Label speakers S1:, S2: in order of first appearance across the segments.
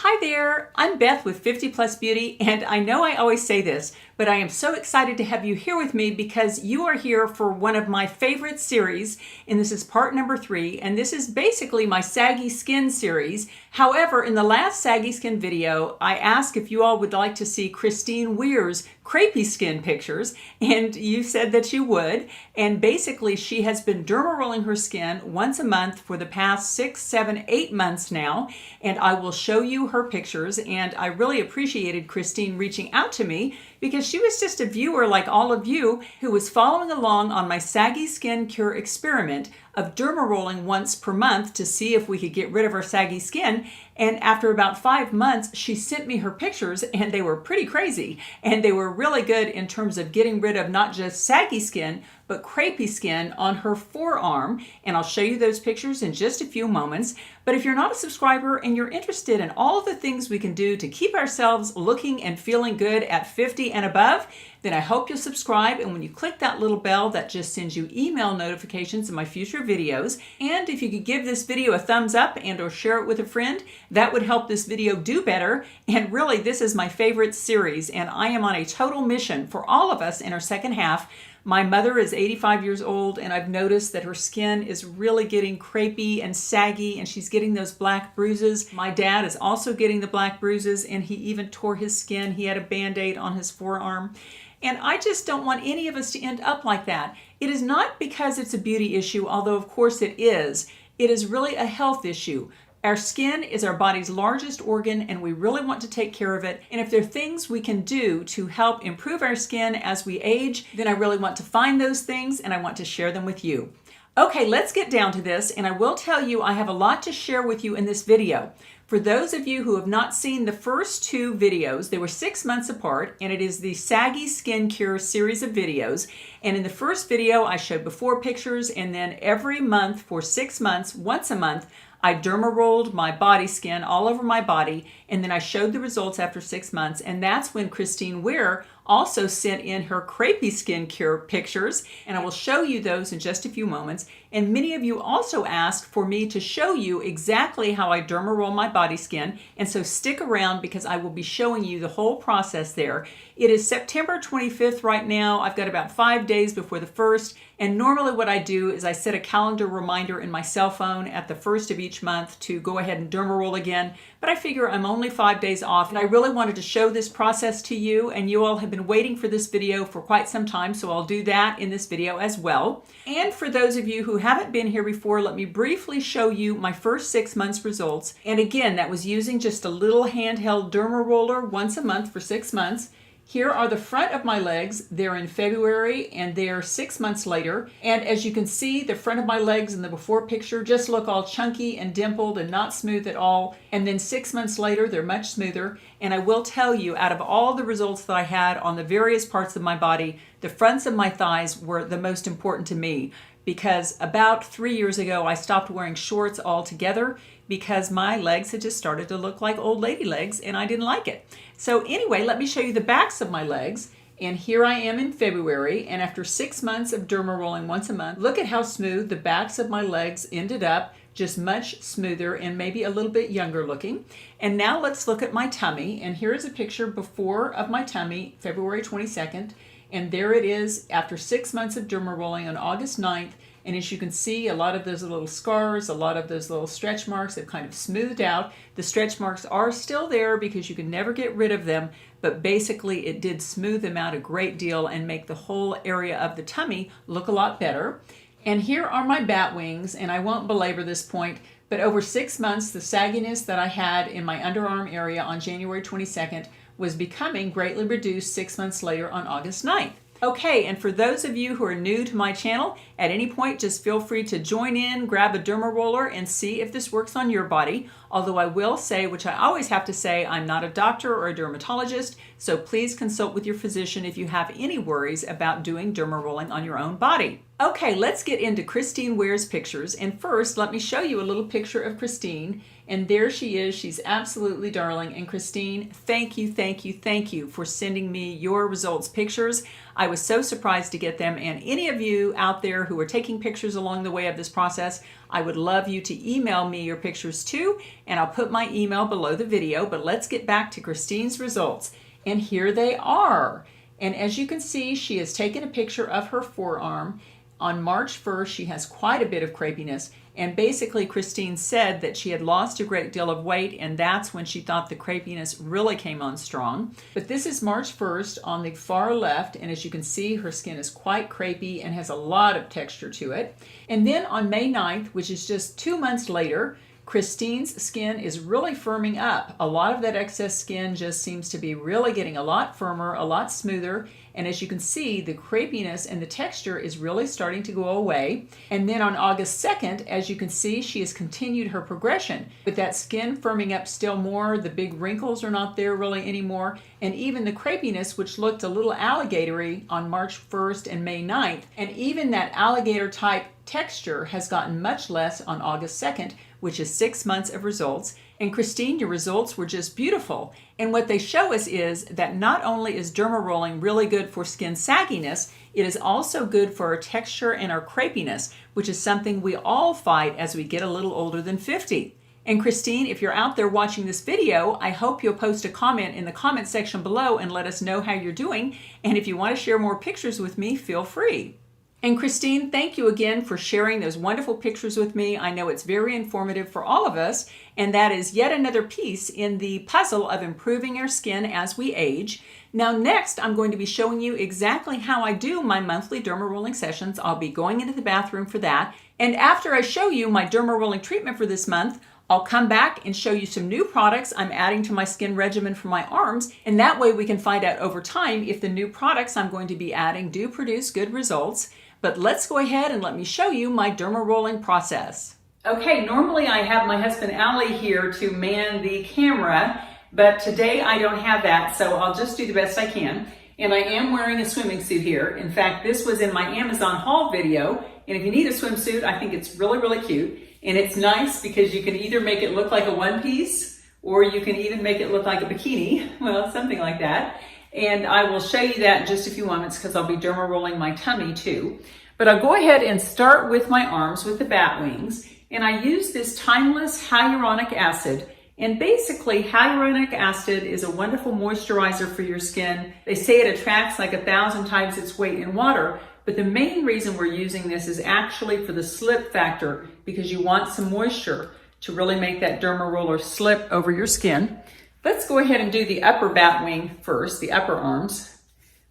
S1: Hi there, I'm Beth with 50 Plus Beauty, and I know I always say this, but I am so excited to have you here with me because you are here for one of my favorite series, and this is part number 3, and this is basically my saggy skin series. However, in the last saggy skin video, I asked if you all would like to see Christine Weir's crepey skin pictures, and you said that you would. And basically, she has been derma rolling her skin once a month for the past 6, 7, 8 months now, and I will show you her pictures. And I really appreciated Christine reaching out to me because she was just a viewer like all of you who was following along on my saggy skin cure experiment of derma rolling once per month to see if we could get rid of our saggy skin. And after about 5 months, she sent me her pictures, and they were pretty crazy. And they were really good in terms of getting rid of not just saggy skin, but crepey skin on her forearm. And I'll show you those pictures in just a few moments. But if you're not a subscriber and you're interested in all of the things we can do to keep ourselves looking and feeling good at 50 and above, then I hope you'll subscribe. And when you click that little bell, that just sends you email notifications of my future videos. And if you could give this video a thumbs up and or share it with a friend, that would help this video do better. And really, this is my favorite series, and I am on a total mission for all of us in our second half. My mother is 85 years old, and I've noticed that her skin is really getting crepey and saggy, and she's getting those black bruises. My dad is also getting the black bruises, and he even tore his skin. He had a Band-Aid on his forearm. And I just don't want any of us to end up like that. It is not because it's a beauty issue, although of course it is. It is really a health issue. Our skin is our body's largest organ, and we really want to take care of it. And if there are things we can do to help improve our skin as we age, then I really want to find those things, and I want to share them with you. Okay, let's get down to this, and I will tell you I have a lot to share with you in this video. For those of you who have not seen the first 2 videos, they were 6 months apart, and it is the Saggy Skin Cure series of videos. And in the first video, I showed before pictures, and then every month for 6 months, once a month, I derma rolled my body skin all over my body, and then I showed the results after 6 months. And that's when Christine Weir also sent in her crepey skin cure pictures, and I will show you those in just a few moments. And many of you also asked for me to show you exactly how I derma roll my body skin, and so stick around because I will be showing you the whole process there. It is September 25th right now. I've got about 5 days before the 1st, and normally what I do is I set a calendar reminder in my cell phone at the 1st of each month to go ahead and derma roll again, but I figure I'm only 5 days off, and I really wanted to show this process to you, and you all have been waiting for this video for quite some time, so I'll do that in this video as well. And for those of you who haven't been here before, let me briefly show you my first 6 months results. And again, that was using just a little handheld derma roller once a month for 6 months. Here are the front of my legs. They're in February, and they're 6 months later. And as you can see, the front of my legs in the before picture just look all chunky and dimpled and not smooth at all. And then 6 months later, they're much smoother. And I will tell you, out of all the results that I had on the various parts of my body, the fronts of my thighs were the most important to me, because about 3 years ago, I stopped wearing shorts altogether because my legs had just started to look like old lady legs, and I didn't like it. So anyway, let me show you the backs of my legs. And here I am in February, and after 6 months of derma rolling once a month, look at how smooth the backs of my legs ended up, just much smoother and maybe a little bit younger looking. And now let's look at my tummy, and here is a picture before of my tummy, February 22nd. And there it is after 6 months of derma rolling on August 9th. And as you can see, a lot of those little scars, a lot of those little stretch marks have kind of smoothed out. The stretch marks are still there because you can never get rid of them, but basically it did smooth them out a great deal and make the whole area of the tummy look a lot better. And here are my bat wings, and I won't belabor this point, but over 6 months, the sagginess that I had in my underarm area on January 22nd was becoming greatly reduced 6 months later on August 9th. Okay, and for those of you who are new to my channel, at any point just feel free to join in, grab a derma roller, and see if this works on your body. Although I will say, which I always have to say, I'm not a doctor or a dermatologist, So please consult with your physician if you have any worries about doing derma rolling on your own body. Okay, let's get into Christine Ware's pictures. And first, let me show you a little picture of Christine. And there she is. She's absolutely darling. And Christine, thank you, thank you, thank you for sending me your results pictures. I was so surprised to get them. And any of you out there who are taking pictures along the way of this process, I would love you to email me your pictures too. And I'll put my email below the video. But let's get back to Christine's results. And here they are. And as you can see, she has taken a picture of her forearm. On March 1st, she has quite a bit of crepiness, and basically Christine said that she had lost a great deal of weight, and that's when she thought the crepiness really came on strong. But this is March 1st on the far left, and as you can see, her skin is quite crepey and has a lot of texture to it. And then on May 9th, which is just 2 months later, Christine's skin is really firming up. A lot of that excess skin just seems to be really getting a lot firmer, a lot smoother. And as you can see, the crepiness and the texture is really starting to go away. And then on August 2nd, as you can see, she has continued her progression. With that skin firming up still more, the big wrinkles are not there really anymore. And even the crepiness, which looked a little alligatory on March 1st and May 9th, and even that alligator type texture has gotten much less on August 2nd, which is 6 months of results. And Christine, your results were just beautiful. And what they show us is that not only is derma rolling really good for skin sagginess, it is also good for our texture and our crepiness, which is something we all fight as we get a little older than 50. And Christine, if you're out there watching this video, I hope you'll post a comment in the comment section below and let us know how you're doing. And if you want to share more pictures with me, feel free. And Christine, thank you again for sharing those wonderful pictures with me. I know it's very informative for all of us, and that is yet another piece in the puzzle of improving our skin as we age. Now next, I'm going to be showing you exactly how I do my monthly derma rolling sessions. I'll be going into the bathroom for that. And after I show you my derma rolling treatment for this month, I'll come back and show you some new products I'm adding to my skin regimen for my arms, and that way we can find out over time if the new products I'm going to be adding do produce good results. But let's go ahead and let me show you my derma rolling process. Okay, normally I have my husband Allie here to man the camera, but today I don't have that, so I'll just do the best I can. And I am wearing a swimming suit here. In fact, this was in my Amazon haul video, and if you need a swimsuit, I think it's really, really cute. And it's nice because you can either make it look like a one piece, or you can even make it look like a bikini, well, something like that. And I will show you that in just a few moments because I'll be derma rolling my tummy too. But I'll go ahead and start with my arms with the bat wings. And I use this Timeless Hyaluronic Acid. And basically, hyaluronic acid is a wonderful moisturizer for your skin. They say it attracts like 1,000 times its weight in water. But the main reason we're using this is actually for the slip factor, because you want some moisture to really make that derma roller slip over your skin. Let's go ahead and do the upper bat wing first, the upper arms.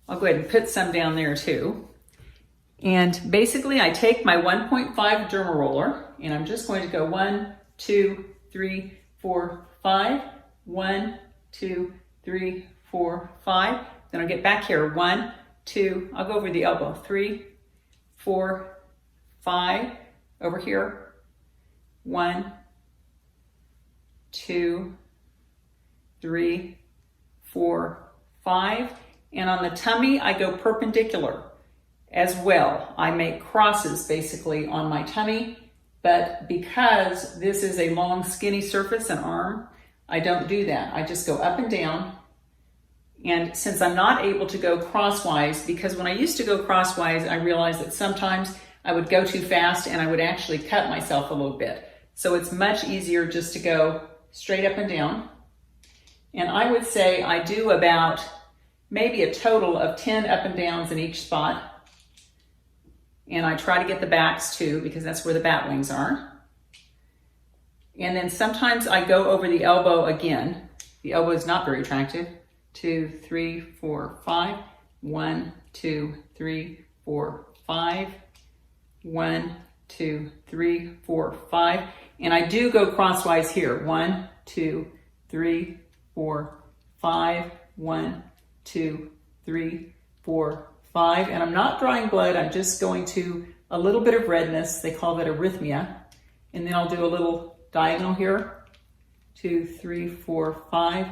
S1: I'll go ahead and put some down there too. And basically I take my 1.5 derma roller and I'm just going to go 1, 2, 3, 4, 5. 1, 2, 3, 4, 5. Then I'll get back here. 1, 2, I'll go over the elbow. 3, 4, 5. Over here. 1, 2, 3, 4, 5. And on the tummy, I go perpendicular as well. I make crosses basically on my tummy, but because this is a long skinny surface, an arm, I don't do that. I just go up and down. And since I'm not able to go crosswise, because when I used to go crosswise, I realized that sometimes I would go too fast and I would actually cut myself a little bit. So it's much easier just to go straight up and down. And I would say I do about maybe a total of 10 up and downs in each spot. And I try to get the backs too, because that's where the bat wings are. And then sometimes I go over the elbow again. The elbow is not very attractive. 2, 3, 4, 5. 1, 2, 3, 4, 5. 1, 2, 3, 4, 5. And I do go crosswise here. 1, 2, 3, 4, 5. 1, 2, 3, 4, 5. And I'm not drawing blood. I'm just going to a little bit of redness. They call that arrhythmia. And then I'll do a little diagonal here. 2, 3, 4, 5.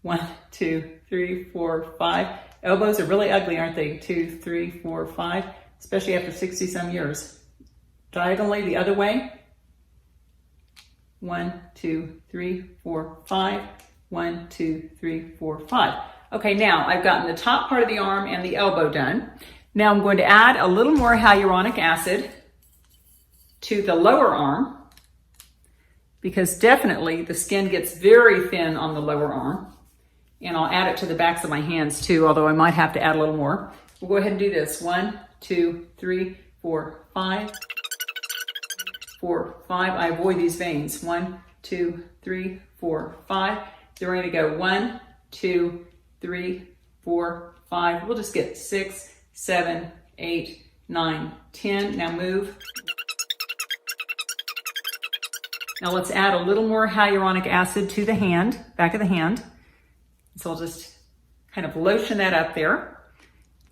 S1: 1, 2, 3, 4, 5. Elbows are really ugly, aren't they? 2, 3, 4, 5, especially after 60 some years. Diagonally the other way. 1, 2, 3, 4, 5. 1, 2, 3, 4, 5. Okay, now I've gotten the top part of the arm and the elbow done. Now I'm going to add a little more hyaluronic acid to the lower arm, because definitely the skin gets very thin on the lower arm. And I'll add it to the backs of my hands too, although I might have to add a little more. We'll go ahead and do this. 1, 2, 3, 4, 5. 4, 5. I avoid these veins. 1, 2, 3, 4, 5. Then we're going to go 1, 2, 3, 4, 5. We'll just get 6, 7, 8, 9, 10. Now move. Now let's add a little more hyaluronic acid to the hand, back of the hand. So I'll just kind of lotion that up there.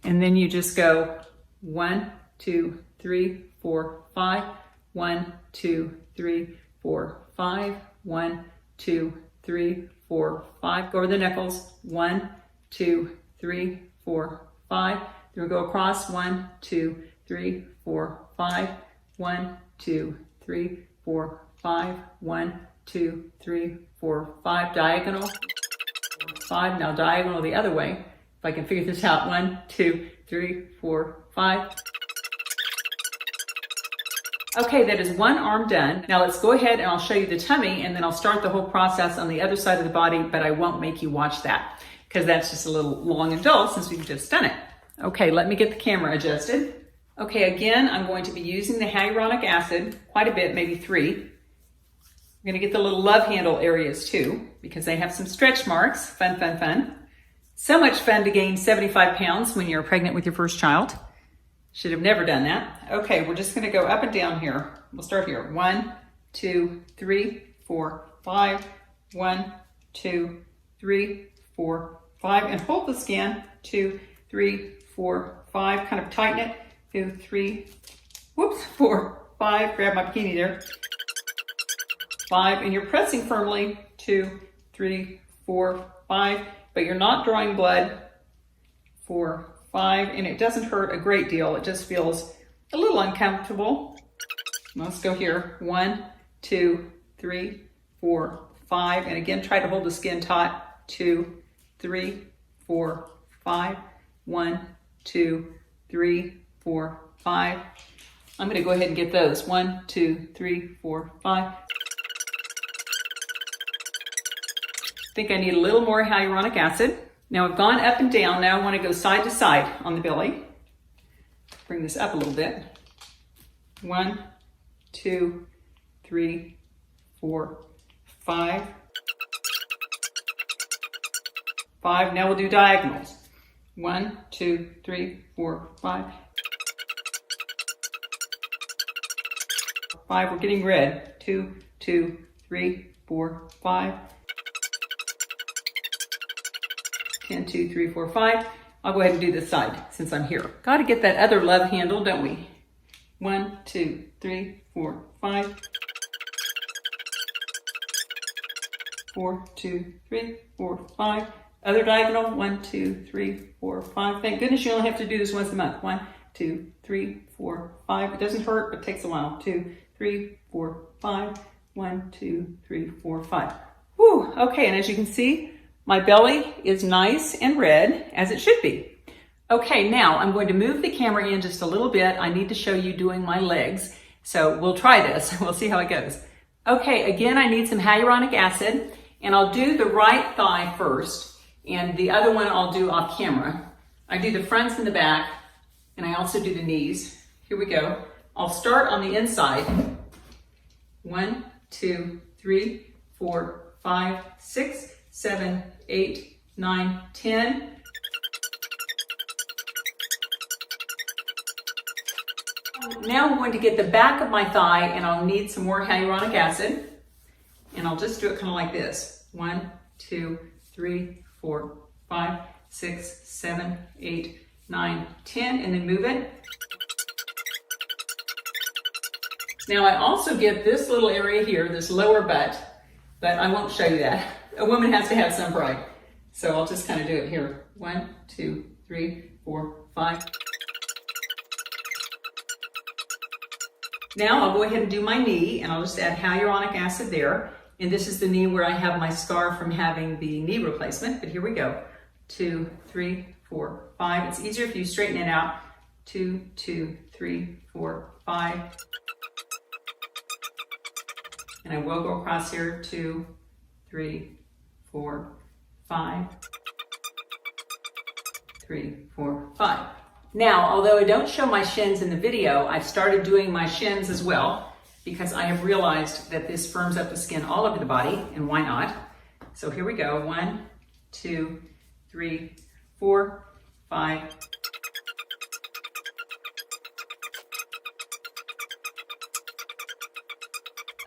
S1: And then you just go 1, 2, 3, 4, 5. 1, 2, 3, 4, 5. 1, 2, 3, 4, 5. Go over the knuckles. 1, 2, 3, 4, 5. Then we'll go across. 1, 2, 3, 4, 5. 1, 2, 3, 4, 5. 1, 2, 3, 4, 5. Diagonal. 5. Now diagonal the other way. If I can figure this out. 1, 2, 3, 4, 5. Okay, that is one arm done. Now let's go ahead and I'll show you the tummy, and then I'll start the whole process on the other side of the body, but I won't make you watch that because that's just a little long and dull since we've just done it. Okay, let me get the camera adjusted. Okay, again, I'm going to be using the hyaluronic acid quite a bit, maybe 3. I'm going to get the little love handle areas too, because they have some stretch marks. Fun, fun, fun. So much fun to gain 75 pounds when you're pregnant with your first child. Should have never done that. Okay, we're just going to go up and down here. We'll start here. 1, 2, 3, 4, 5. 1, 2, 3, 4, 5. And hold the skin. 2, 3, 4, 5. Kind of tighten it. 2, 3, whoops, 4, 5. Grab my bikini there. 5. And you're pressing firmly. 2, 3, 4, 5. But you're not drawing blood. 4, 5, and it doesn't hurt a great deal. It just feels a little uncomfortable. Let's go here. 1, 2, 3, 4, 5. And again, try to hold the skin taut. 2, 3, 4, 5. 1, 2, 3, 4, 5. I'm going to go ahead and get those. 1, 2, 3, 4, 5. I think I need a little more hyaluronic acid. Now I've gone up and down. Now I want to go side to side on the belly. Bring this up a little bit. 1, 2, 3, 4, 5. 5. Now we'll do diagonals. 1, 2, 3, 4, 5. 5. We're getting red. 2, 2, 3, 4, 5. 10, 2, 3, 4, 5. I'll go ahead and do this side since I'm here. Got to get that other love handle, don't we? 1, 2, 3, 4, 5. 4, 2, 3, 4, 5. Other diagonal. 1, 2, 3, 4, 5. Thank goodness you only have to do this once a month. 1, 2, 3, 4, 5. It doesn't hurt, but it takes a while. 2, 3, 4, 5. 1, 2, 3, 4, 5. Whew. Okay, and as you can see, my belly is nice and red, as it should be. Okay, now I'm going to move the camera in just a little bit. I need to show you doing my legs. So we'll try this. We'll see how it goes. Okay, again, I need some hyaluronic acid, and I'll do the right thigh first, and the other one I'll do off camera. I do the fronts and the back, and I also do the knees. Here we go. I'll start on the inside. 1, 2, 3, 4, 5, 6, 7, 8, 9, 10. Now I'm going to get the back of my thigh, and I'll need some more hyaluronic acid. And I'll just do it kind of like this. 1, 2, 3, 4, 5, 6, 7, 8, 9, 10, and then move it. Now I also get this little area here, this lower butt, but I won't show you that. A woman has to have some pride. So I'll just kind of do it here. 1, 2, 3, 4, 5. Now I'll go ahead and do my knee, and I'll just add hyaluronic acid there. And this is the knee where I have my scar from having the knee replacement, but here we go. 2, 3, 4, 5. It's easier if you straighten it out. 2, 2, 3, 4, 5. And I will go across here. 2, 3, 4, 5. 3, 4, 5. Now, although I don't show my shins in the video, I've started doing my shins as well because I have realized that this firms up the skin all over the body, and why not? So here we go. 1, 2, 3, 4, 5.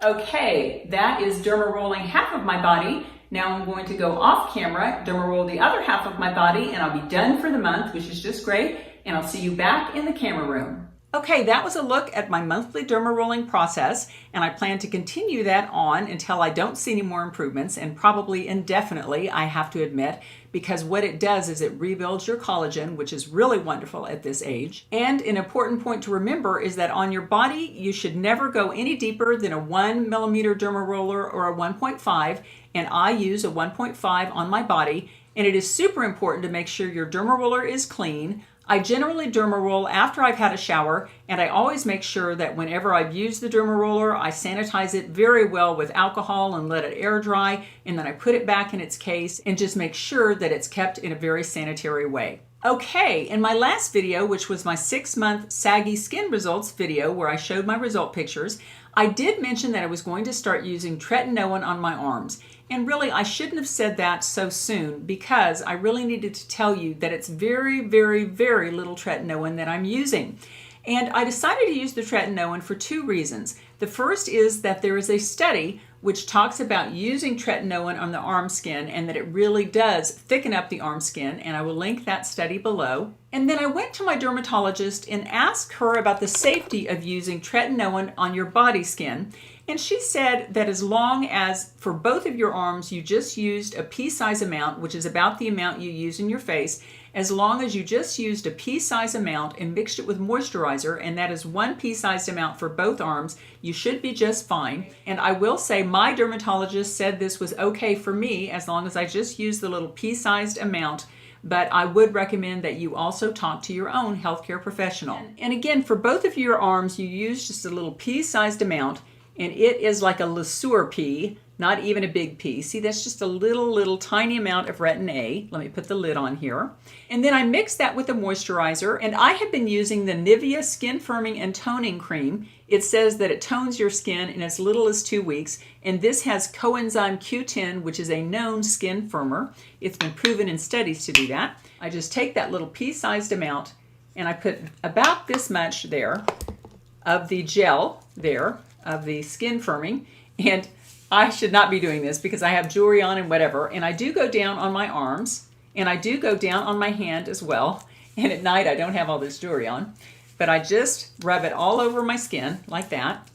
S1: Okay, that is derma rolling half of my body. Now I'm going to go off camera, derma roll the other half of my body, and I'll be done for the month, which is just great. And I'll see you back in the camera room. Okay, that was a look at my monthly derma rolling process, and I plan to continue that on until I don't see any more improvements, and probably indefinitely, I have to admit, because what it does is it rebuilds your collagen, which is really wonderful at this age. And an important point to remember is that on your body, you should never go any deeper than a 1 millimeter derma roller or a 1.5, and I use a 1.5 on my body, and it is super important to make sure your derma roller is clean. I generally derma roll after I've had a shower, and I always make sure that whenever I've used the derma roller, I sanitize it very well with alcohol and let it air dry, and then I put it back in its case and just make sure that it's kept in a very sanitary way. Okay, in my last video, which was my 6-month saggy skin results video where I showed my result pictures, I did mention that I was going to start using tretinoin on my arms. And really, I shouldn't have said that so soon because I really needed to tell you that it's very, very, very little tretinoin that I'm using. And I decided to use the tretinoin for 2 reasons. The first is that there is a study which talks about using tretinoin on the arm skin and that it really does thicken up the arm skin, and I will link that study below. And then I went to my dermatologist and asked her about the safety of using tretinoin on your body skin. And she said that as long as for both of your arms you just used a pea-size amount, which is about the amount you use in your face, as long as you just used a pea-size amount and mixed it with moisturizer, and that is 1 pea-sized amount for both arms, you should be just fine. And I will say my dermatologist said this was okay for me as long as I just used the little pea-sized amount, but I would recommend that you also talk to your own healthcare professional. And again, for both of your arms, you use just a little pea-sized amount, and it is like a LeSueur pea, not even a big pea. See, that's just a little tiny amount of retin A. Let me put the lid on here. And then I mix that with the moisturizer, and I have been using the Nivea Skin Firming and Toning Cream. It says that it tones your skin in as little as 2 weeks, and this has coenzyme Q10, which is a known skin firmer. It's been proven in studies to do that. I just take that little pea-sized amount, and I put about this much there of the gel there, of the skin firming, and I should not be doing this because I have jewelry on and whatever, and I do go down on my arms, and I do go down on my hand as well, and at night I don't have all this jewelry on, but I just rub it all over my skin like that.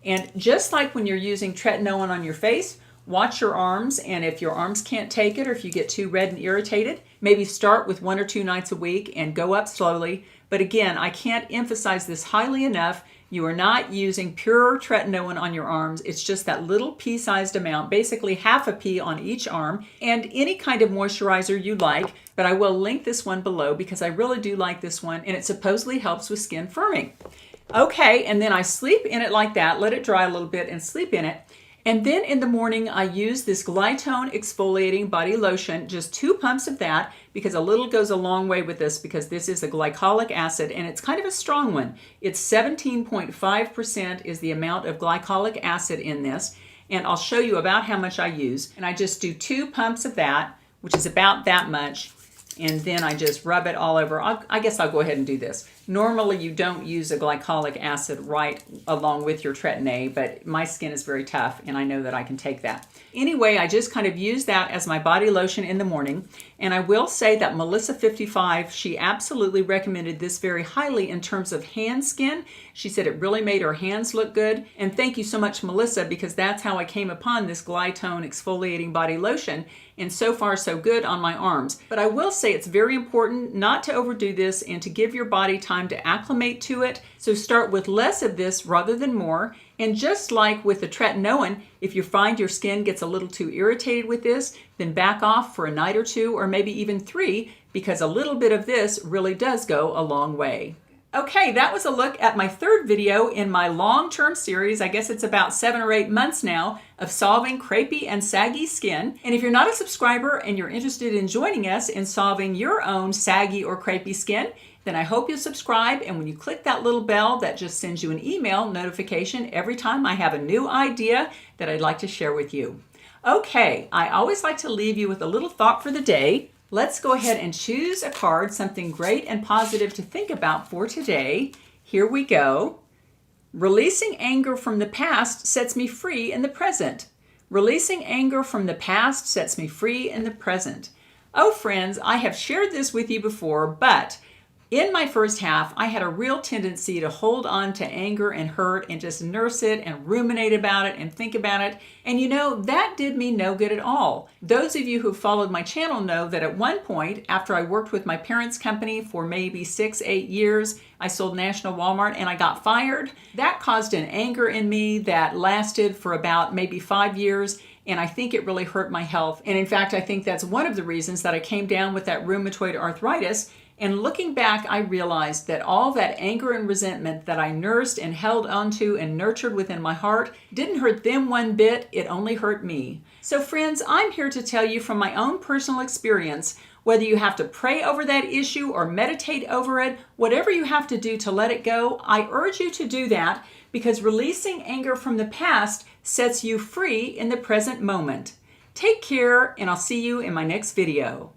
S1: And just like when you're using tretinoin on your face, watch your arms, and if your arms can't take it or if you get too red and irritated, maybe start with 1 or 2 nights a week and go up slowly. But again, I can't emphasize this highly enough. You are not using pure tretinoin on your arms. It's just that little pea-sized amount, basically half a pea on each arm, and any kind of moisturizer you like, but I will link this one below because I really do like this one, and it supposedly helps with skin firming. Okay, and then I sleep in it like that, let it dry a little bit and sleep in it. And then in the morning, I use this Glytone Exfoliating Body Lotion, just 2 pumps of that, because a little goes a long way with this, because this is a glycolic acid, and it's kind of a strong one. It's 17.5% is the amount of glycolic acid in this, and I'll show you about how much I use. And I just do 2 pumps of that, which is about that much, and then I just rub it all over. I guess I'll go ahead and do this. Normally you don't use a glycolic acid right along with your Tretin A, but my skin is very tough and I know that I can take that. Anyway, I just kind of use that as my body lotion in the morning, And I will say that Melissa55, she absolutely recommended this very highly in terms of hand skin. She said it really made her hands look good. And thank you so much, Melissa, because that's how I came upon this Glytone exfoliating body lotion. And so far, so good on my arms. But I will say it's very important not to overdo this and to give your body time to acclimate to it. So start with less of this rather than more. And just like with the tretinoin, if you find your skin gets a little too irritated with this, then back off for a night or two or maybe even 3, because a little bit of this really does go a long way. Okay, that was a look at my 3rd video in my long-term series. I guess it's about 7 or 8 months now of solving crepey and saggy skin. And if you're not a subscriber and you're interested in joining us in solving your own saggy or crepey skin, then I hope you'll subscribe. And when you click that little bell, that just sends you an email notification every time I have a new idea that I'd like to share with you. Okay, I always like to leave you with a little thought for the day. Let's go ahead and choose a card, something great and positive to think about for today. Here we go. Releasing anger from the past sets me free in the present. Releasing anger from the past sets me free in the present. Oh, friends, I have shared this with you before, but in my first half, I had a real tendency to hold on to anger and hurt and just nurse it and ruminate about it and think about it. And you know, that did me no good at all. Those of you who followed my channel know that at one point, after I worked with my parents' company for maybe 6-8 years, I sold National Walmart and I got fired. That caused an anger in me that lasted for about maybe 5 years. And I think it really hurt my health. And in fact, I think that's one of the reasons that I came down with that rheumatoid arthritis. And looking back, I realized that all that anger and resentment that I nursed and held onto and nurtured within my heart didn't hurt them one bit, it only hurt me. So friends, I'm here to tell you from my own personal experience, whether you have to pray over that issue or meditate over it, whatever you have to do to let it go, I urge you to do that because releasing anger from the past sets you free in the present moment. Take care, and I'll see you in my next video.